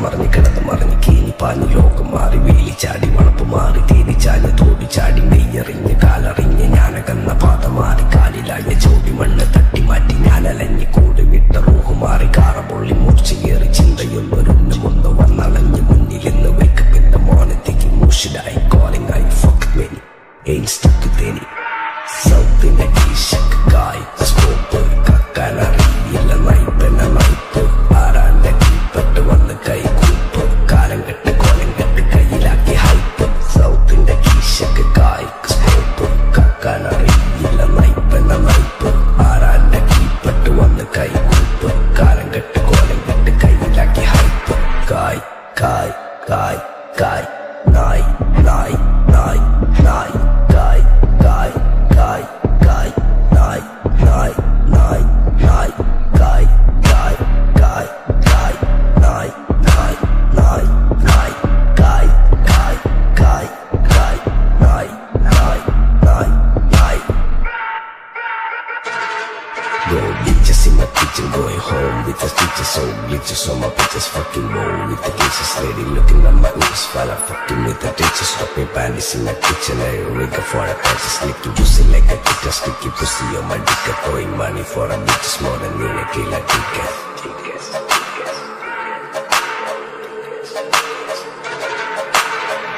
മറിഞ്ഞ് കിടന്ന് മറിഞ്ഞ് കീനി പാഞ്ഞ് ലോകം മാറി വേലി ചാടി വളപ്പ് മാറി തേനി ചാഞ്ഞ് തോടി ചാടി നെയ്യറിഞ്ഞ് കാലറിഞ്ഞ് ഞാനകന്ന പാത മാറി കാലിലായ ചോടി മണ്ണ് തട്ടി മാറ്റി ഞാനലഞ്ഞ് കൂടി വിട്ട റൂഹ് മാറി കാറ പൊള്ളി മൂർച്ചയേറി ചിന്തയൊന്നൊരുണ്ണുമൊന്ന് വന്നളഞ്ഞ് മുന്നിലെന്ന് wake up in the morning thinking who should I calling I fuck many ain't stuck to any South in the Ishak guy scope കക്കാനറിയില്ല നൈപ്പന നൈപ്പ് ആരാന്റെ കീപ്പട്ട് വന്ന് കൈ കൂപ്പ് കാലം കെട്ട് കോലം കെട്ട് കയ്യിലാക്കി ഹൈപ്പ് സൗത്തിന്റെ കീശക്ക് കായ് സ്കോപ്പ് കക്കാനറിയില്ല നൈപ്പന നൈപ്പ് ആരാന്റെ കീപ്പട്ട് വന്ന് കൈ കൂപ്പ് കാലം കെട്ട് കോലം കെട്ട് കയ്യിലാക്കി ഹൈപ്പ് കായ് കായ് കായ് കായ് നായ് നായ് നായ് നായ് കായ് കായ് കായ് കായ് നായ് നായ് നായ് നായ് കായ് കായ് കായ് കായ് നായ് നായ് നായ് നായ് കായ് കായ് കായ് കായ് നായ് നായ് നായ് നായ് Go bitches in my kitchen, going home with the stitches, so glitches on my bitches, fucking roll with the cases, lady looking at my knees while I'm fucking with the ditches, dropping panties in my kitchen, I rig for a patches, licking pussy like a kicker, sticky pussy on my dick, throwing money for a bitches more than you a killer ticket.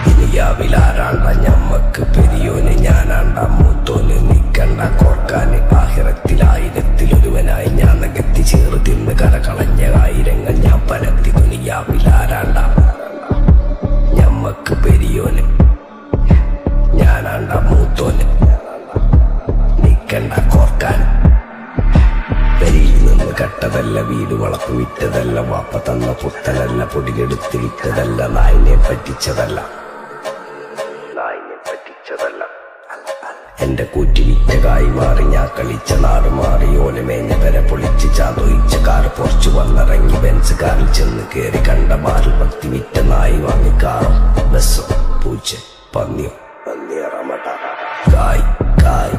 ദുനിയാവിലാരാണ്ട ഞമ്മക്ക് പെരിയോന് ഞാനാണ്ട മൂത്തോന് നിക്കണ്ട കോർക്കാന് ആഹിറത്തിലായിരത്തിലൊരുവനായി ഞാൻ നകത്തി ചേറ് തിന്ന് കരകളഞ്ഞ ആയിരങ്ങൾ ഞാൻ പരത്തി ദുനിയാവിലാരാണ്ട ഞമ്മക്ക് പെരിയോന് ഞാനാണ്ട മൂത്തോന് നിക്കണ്ട കോർക്കാന് പെരിയിൽ നിന്ന് കട്ടതല്ല വീട് വളപ്പ് വിറ്റതല്ല വാപ്പ തന്ന പുത്തനല്ല പൊടിയെടുത്ത് വിറ്റതല്ല നായിനെ പറ്റിച്ചതല്ല എന്റെ കൂറ്റി വിറ്റ കായി മാറി ഞാൻ കളിച്ച നാട് മാറി ഓല മേഞ്ഞ പെര പൊളിച്ച് ചാതൊയിച്ച കാറ് പൊറച്ചു വന്നിറങ്ങി ബെൻസ് കാറിൽ ചെന്ന് കേറി കണ്ട ബാറിൽ പത്തി വിറ്റ നായി വാങ്ങി കാറോ ബസ്സോ പൂച്ച പന്നിയോ പന്നിയറമട്ട കായ് കായ്